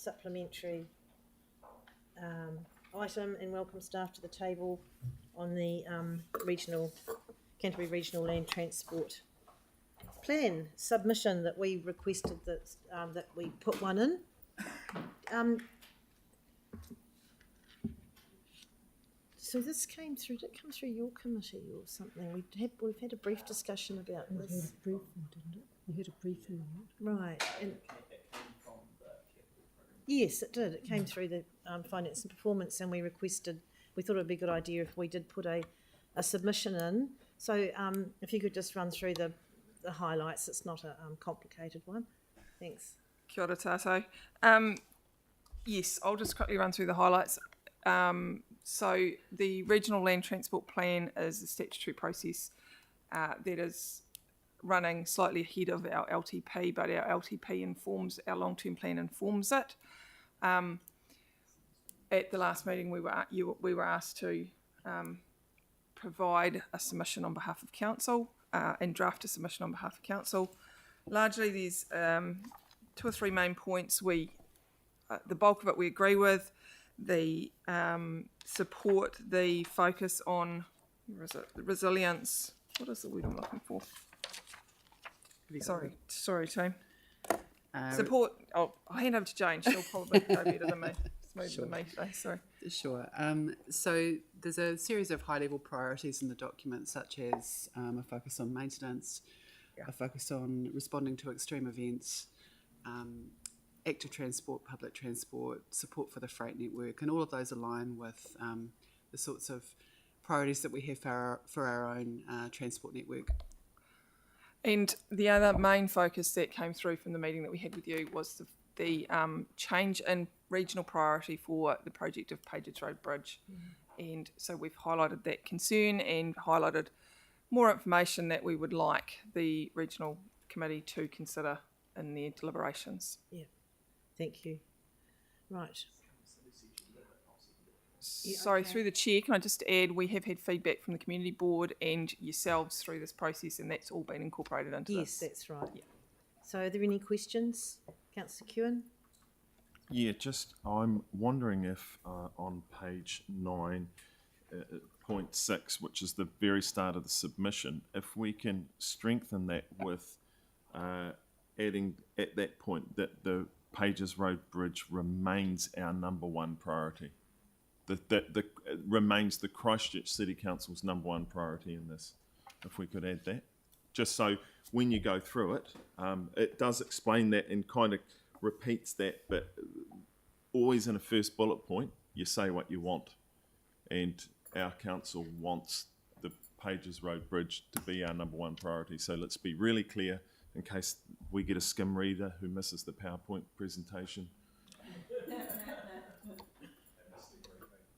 supplementary item and welcome staff to the table on the Canterbury Regional Land Transport Plan submission that we requested that we put one in. So this came through. Did it come through your committee or something? We've had a brief discussion about this. We had a briefing, didn't it? We had a briefing on it. Right. And yes, it did. It came through the finance and performance, and we thought it would be a good idea if we did put a submission in. So if you could just run through the highlights. It's not a complicated one. Thanks. Kia ora tātou. Yes, I'll just quickly run through the highlights. So the Regional Land Transport Plan is a statutory process that is running slightly ahead of our LTP, but our LTP our long-term plan informs it. At the last meeting, we were asked to provide a submission on behalf of council and draft a submission on behalf of council. Largely, there's 2 or 3 main points. The bulk of it we agree with. The support, the focus on the resilience. What is the word I'm looking for? Sorry, team. Support. I'll hand over to Jane. She'll probably go better than me. Smoother than me today. Sorry. Sure. So there's a series of high-level priorities in the document, such as a focus on maintenance, a focus on responding to extreme events, active transport, public transport, support for the freight network, and all of those align with the sorts of priorities that we have for our own transport network. And the other main focus that came through from the meeting that we had with you was the change in regional priority for the project of Pages Road Bridge. And so we've highlighted that concern and highlighted more information that we would like the regional committee to consider in their deliberations. Yeah, thank you. Right. Sorry, through the chair, can I just add, we have had feedback from the community board and yourselves through this process, and that's all been incorporated into this. Yes, that's right. Yeah. So are there any questions? Councillor Kewen? Yeah, I'm wondering if on page 9.6, which is the very start of the submission, if we can strengthen that with adding at that point that the Pages Road Bridge remains our number 1 priority. That remains the Christchurch City Council's number 1 priority in this. If we could add that, just so when you go through it, it does explain that and kind of repeats that, but always in a first bullet point, you say what you want, and our council wants the Pages Road Bridge to be our number 1 priority. So let's be really clear in case we get a skim reader who misses the PowerPoint presentation.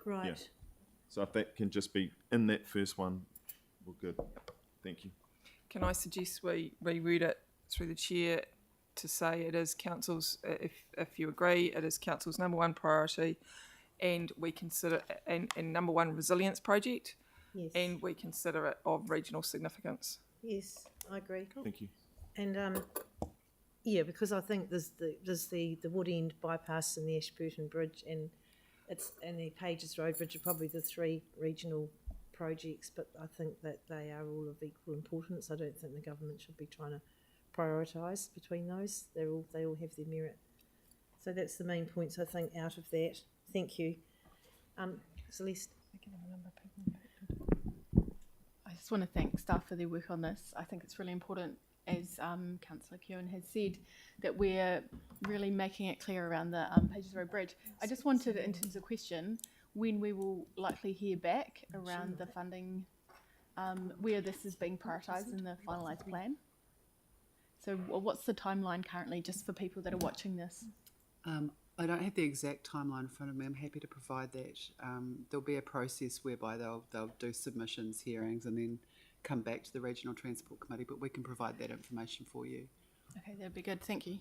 Right. Yeah. So if that can just be in that first one, we're good. Thank you. Can I suggest we reword it through the chair to say it is council's, if you agree, it is council's number 1 priority, and we consider and number 1 resilience project, Yes. and we consider it of regional significance. Yes, I agree. Thank you. And yeah, because I think there's the Wood End bypass and the Ashburton Bridge and the Pages Road Bridge are probably the 3 regional projects, but I think that they are all of equal importance. I don't think the government should be trying to prioritise between those. They all have their merit. So that's the main points I think out of that. Thank you. Celeste. I just want to thank staff for their work on this. I think it's really important, as Councillor Kewen has said, that we're really making it clear around the Pages Road Bridge. I just wanted, in terms of question, when we will likely hear back around the funding, where this is being prioritised in the finalised plan. So what's the timeline currently, just for people that are watching this? I don't have the exact timeline in front of me. I'm happy to provide that. There'll be a process whereby they'll do submissions, hearings, and then come back to the Regional Transport Committee, but we can provide that information for you. Okay, that'd be good. Thank you.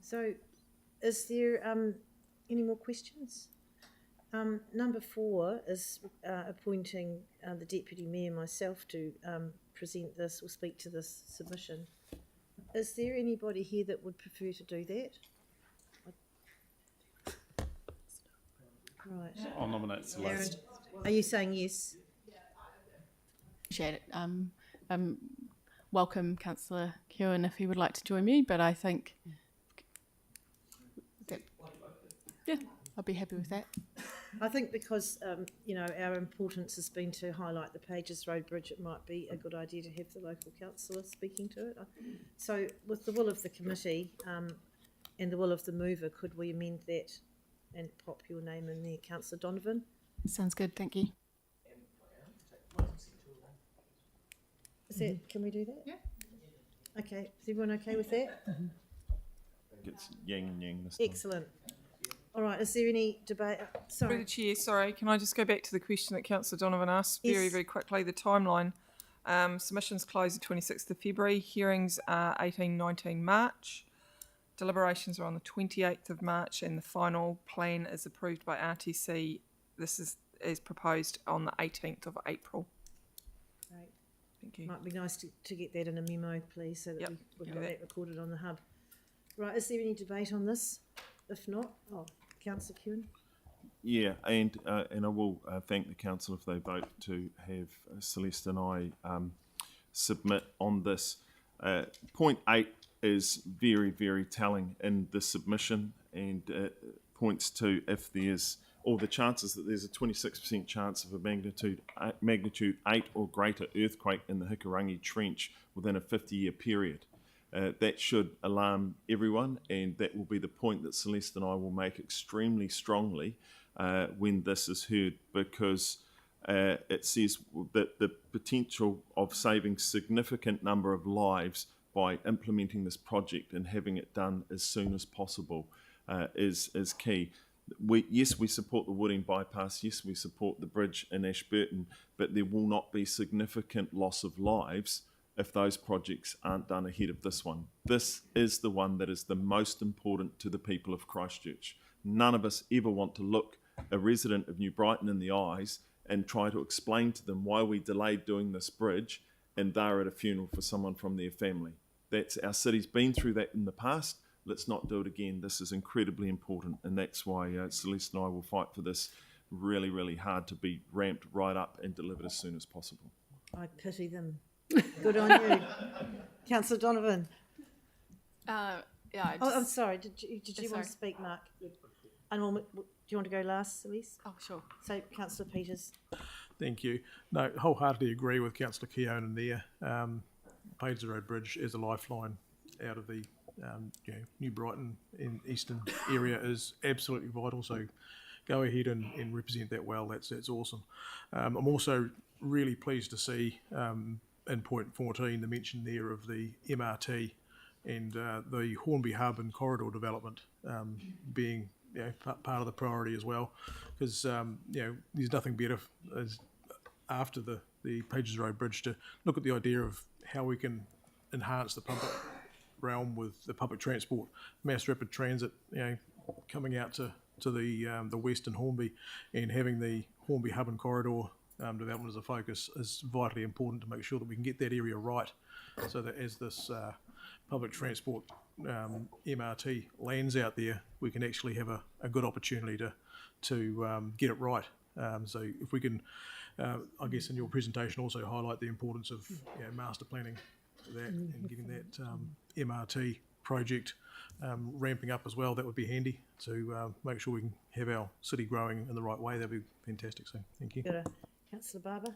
So is there any more questions? Number 4 is appointing the Deputy Mayor, myself, to present this or speak to this submission. Is there anybody here that would prefer to do that? Right. I'll nominate Celeste. Aaron, are you saying yes? Appreciate it. Welcome Councillor Keown if he would like to join me, but I think that, yeah, I'll be happy with that. I think because, our importance has been to highlight the Pages Road Bridge, it might be a good idea to have the local councillor speaking to it. So with the will of the committee and the will of the mover, could we amend that and pop your name in there, Councillor Donovan? Sounds good, thank you. Is that, can we do that? Yeah. Okay, is everyone okay with that? It's yang and yang this time. Excellent. All right, is there any debate? Through the Sorry. chair, sorry, can I just go back to the question that Councillor Donovan asked very, Yes. very quickly? The timeline. Submissions close the 26th of February. Hearings are 18-19 March. Deliberations are on the 28th of March, and the final plan is approved by RTC. This is as proposed on the 18th of April. Great. Thank you. Might be nice to get that in a memo, please, so that Yep, we've do got that. that recorded on the hub. Right, is there any debate on this? If not, Councillor Keown. Yeah, and I will thank the council if they vote to have Celeste and I submit on this. Point 8 is very, very telling in the submission, and points to if there's, or the chances that there's a 26% chance of a magnitude 8 or greater earthquake in the Hikurangi Trench within a 50-year period. That should alarm everyone, and that will be the point that Celeste and I will make extremely strongly when this is heard, because it says that the potential of saving significant number of lives by implementing this project and having it done as soon as possible is key. Yes, we support the Wooding bypass, yes, we support the bridge in Ashburton, but there will not be significant loss of lives if those projects aren't done ahead of this one. This is the one that is the most important to the people of Christchurch. None of us ever want to look a resident of New Brighton in the eyes and try to explain to them why we delayed doing this bridge and they're at a funeral for someone from their family. That's, our city's been through that in the past. Let's not do it again. This is incredibly important, and that's why Celeste and I will fight for this really, really hard to be ramped right up and delivered as soon as possible. I pity them. Good on you. Councillor Donovan. Yeah, I'm sorry, did you want sorry. to speak, Mark? And do you want to go last, Celeste? oh, sure. So, Councillor Peters. Thank you. No, wholeheartedly agree with Councillor Keown and there. Pages Road Bridge is a lifeline out of the New Brighton in eastern area is absolutely vital. So go ahead and represent that well. That's awesome. I'm also really pleased to see in point 14 the mention there of the MRT and the Hornby Hub and corridor development being part of the priority as well, because there's nothing better as after the Pages Road Bridge to look at the idea of how we can enhance the public realm with the public transport, mass rapid transit, coming out to the west in Hornby, and having the Hornby Hub and corridor development as a focus is vitally important to make sure that we can get that area right, so that as this public transport MRT lands out there, we can actually have a good opportunity to get it right. So if we can, I guess in your presentation also highlight the importance of master planning for that and getting that MRT project ramping up as well, that would be handy to make sure we can have our city growing in the right way. That'd be fantastic. So thank you. Councillor Barber.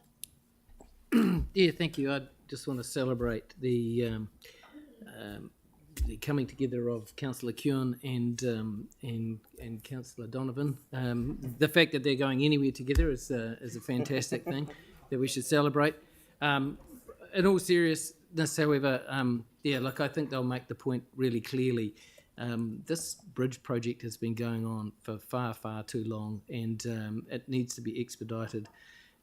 Yeah, thank you. I just want to celebrate the coming together of Councillor Keown and Councillor Donovan. The fact that they're going anywhere together is a fantastic thing that we should celebrate. In all seriousness, however, I think they'll make the point really clearly. This bridge project has been going on for far, far too long, and it needs to be expedited.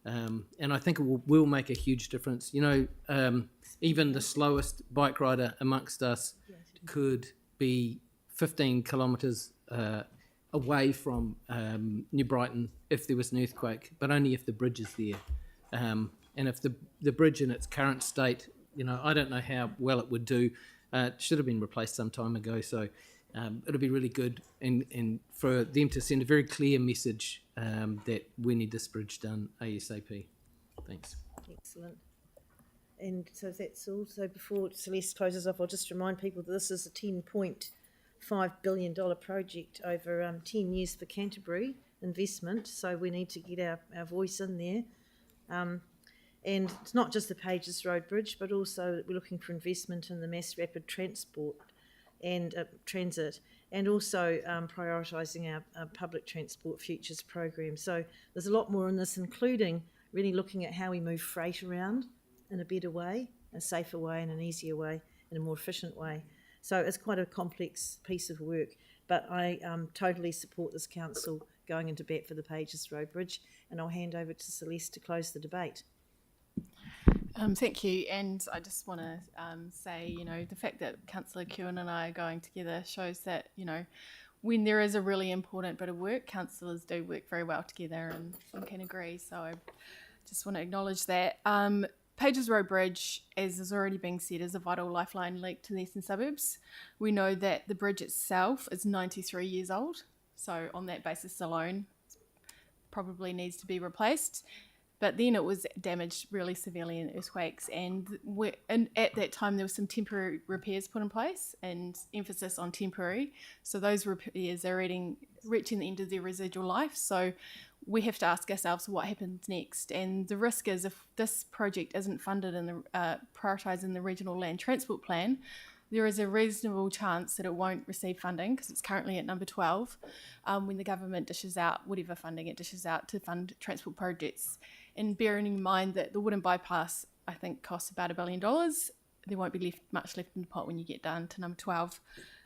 And I think it will make a huge difference. Even the slowest bike rider amongst us could be 15 kilometres away from New Brighton if there was an earthquake, but only if the bridge is there. And if the bridge in its current state, I don't know how well it would do. It should have been replaced some time ago, so it'll be really good and for them to send a very clear message that we need this bridge done ASAP. Thanks. Excellent. And so that's all. So before Celeste closes off, I'll just remind people that this is a $10.5 billion project over 10 years for Canterbury investment. So we need to get our voice in there. And it's not just the Pages Road Bridge, but also we're looking for investment in the mass rapid transport and transit, and also prioritising our public transport futures program. So there's a lot more in this, including really looking at how we move freight around in a better way, a safer way and an easier way, and a more efficient way. So it's quite a complex piece of work, but I totally support this council going into bat for the Pages Road Bridge, and I'll hand over to Celeste to close the debate. Thank you, and I just want to say, the fact that Councillor Keown and I are going together shows that, when there is a really important bit of work, councillors do work very well together and can agree, so I just want to acknowledge that. Pages Road Bridge, as is already being said, is a vital lifeline link to the eastern suburbs. We know that the bridge itself is 93 years old, so on that basis alone, probably needs to be replaced. But then it was damaged really severely in earthquakes, and at that time there was some temporary repairs put in place, and emphasis on temporary. So those repairs are reaching the end of their residual life. So we have to ask ourselves what happens next. And the risk is, if this project isn't funded and prioritised in the regional land transport plan, there is a reasonable chance that it won't receive funding, because it's currently at number 12, when the government dishes out whatever funding it dishes out to fund transport projects. And bearing in mind that the Wooden Bypass, I think, costs about $1 billion, there won't be much left in the pot when you get down to number 12.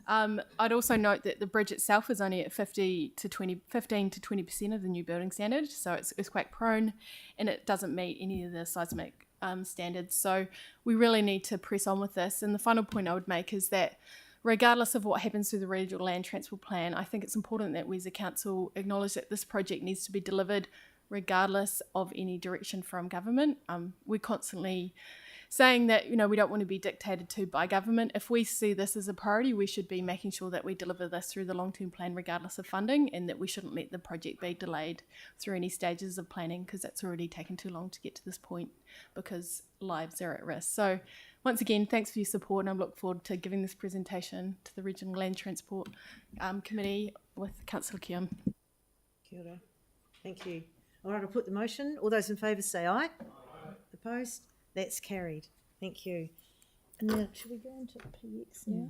I'd also note that the bridge itself is only at 15 to 20% of the new building standard, so it's earthquake prone, and it doesn't meet any of the seismic standards. So we really need to press on with this. And the final point I would make is that regardless of what happens to the regional land transport plan, I think it's important that we as a council acknowledge that this project needs to be delivered regardless of any direction from government. We're constantly saying that, we don't want to be dictated to by government. If we see this as a priority, we should be making sure that we deliver this through the long-term plan regardless of funding, and that we shouldn't let the project be delayed through any stages of planning, because that's already taken too long to get to this point, because lives are at risk. So once again, thanks for your support, and I look forward to giving this presentation to the Regional Land Transport Committee with Councillor Keown. Kia ora. Thank you. All right, I'll put the motion. All those in favour say aye. Aye. Opposed? That's carried. Thank you. And now, should we go into PX now?